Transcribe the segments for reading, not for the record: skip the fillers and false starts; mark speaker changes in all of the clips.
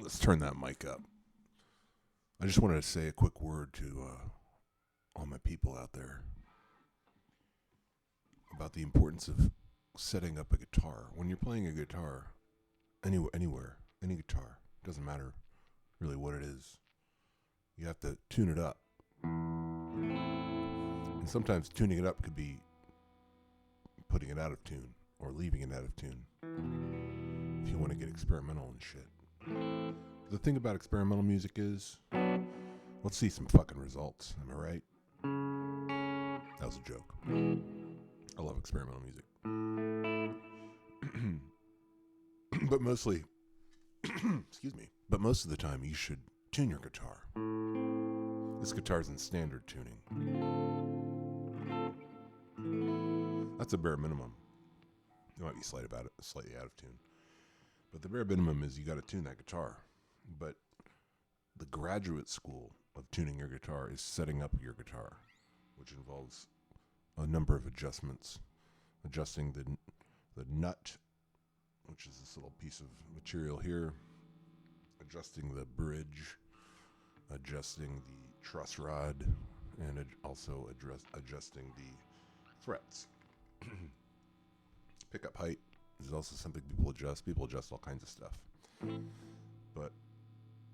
Speaker 1: Let's turn that mic up. I just wanted to say a quick word to all my people out there about the importance of setting up a guitar. When you're playing a guitar, anywhere, any guitar, doesn't matter really what it is, you have to tune it up. And sometimes tuning it up could be putting it out of tune or leaving it out of tune if you want to get experimental and shit. The thing about experimental music is, let's see some fucking results. Am I right? That was a joke. I love experimental music. But mostly, excuse me, but most of the time you should tune your guitar. This guitar's in standard tuning. That's a bare minimum. You might be slightly out of tune. But the bare minimum is you got to tune that guitar. But the graduate school of tuning your guitar is setting up your guitar, which involves a number of adjustments. Adjusting the nut, which is this little piece of material here. Adjusting the bridge. Adjusting the truss rod. And also adjusting the frets. Pickup height is also something people adjust. People adjust all kinds of stuff.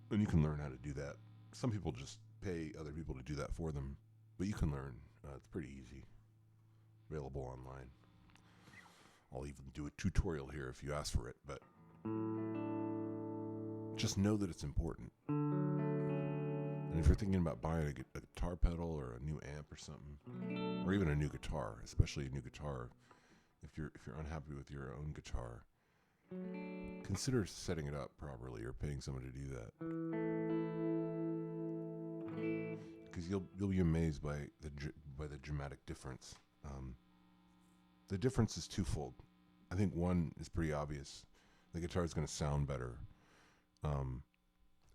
Speaker 1: And you can learn how to do that. Some people just pay other people to do that for them. But you can learn. It's pretty easy. Available online. I'll even do a tutorial here if you ask for it. But just know that it's important. And if you're thinking about buying a guitar pedal or a new amp or something, or even a new guitar, especially a new guitar, if you're unhappy with your own guitar, consider setting it up properly or paying someone to do that. Because you'll be amazed by the dramatic difference. The difference is twofold. I think one is pretty obvious. The guitar is going to sound better.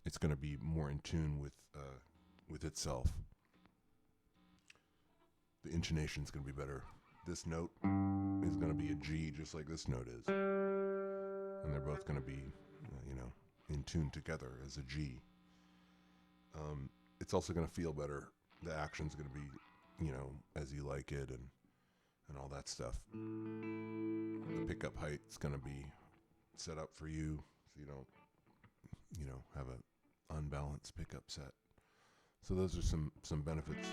Speaker 1: It's going to be more in tune with itself. The intonation is going to be better. This note is going to be a G, just like this note is, and they're both going to be, in tune together as a G. It's also going to feel better. The action's going to be, as you like it, and all that stuff. The pickup height's going to be set up for you, so you don't, have an unbalanced pickup set. So those are some benefits.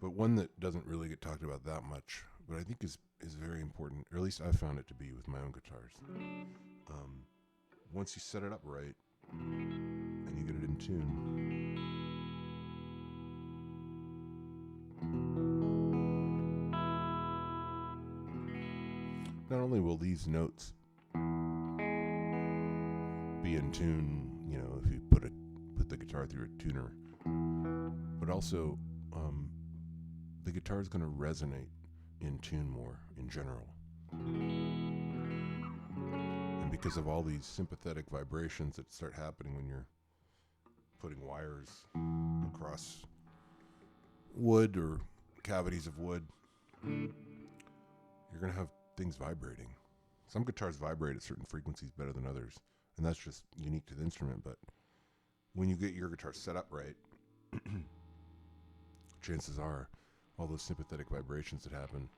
Speaker 1: But one that doesn't really get talked about that much, but I think is very important, or at least I found it to be with my own guitars. Once you set it up right, and you get it in tune, not only will these notes be in tune, if you put the guitar through a tuner, but also the guitar is going to resonate in tune more in general. And because of all these sympathetic vibrations that start happening when you're putting wires across wood or cavities of wood, you're going to have things vibrating. Some guitars vibrate at certain frequencies better than others, and that's just unique to the instrument. But when you get your guitar set up right, chances are all those sympathetic vibrations that happen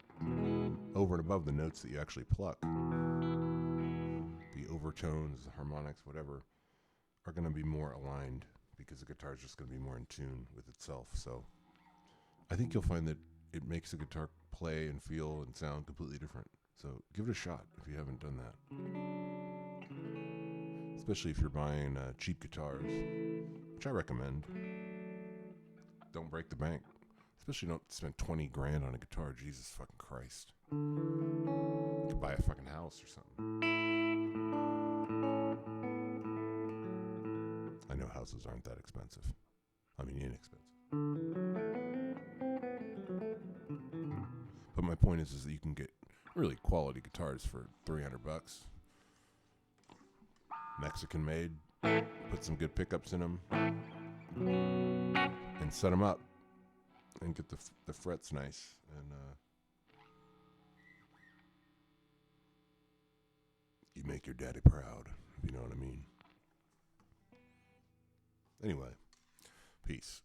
Speaker 1: over and above the notes that you actually pluck, the overtones, the harmonics, whatever, are going to be more aligned because the guitar is just going to be more in tune with itself. So I think you'll find that it makes the guitar play and feel and sound completely different. So give it a shot if you haven't done that. Especially if you're buying cheap guitars, which I recommend. Don't break the bank. Especially don't spend 20 grand on a guitar. Jesus fucking Christ. You could buy a fucking house or something. I know houses aren't that expensive. I mean, inexpensive. But my point is that you can get really quality guitars for $300. Mexican made. Put some good pickups in them. And set them up. And get the frets nice. And you make your daddy proud, if you know what I mean. Anyway, peace.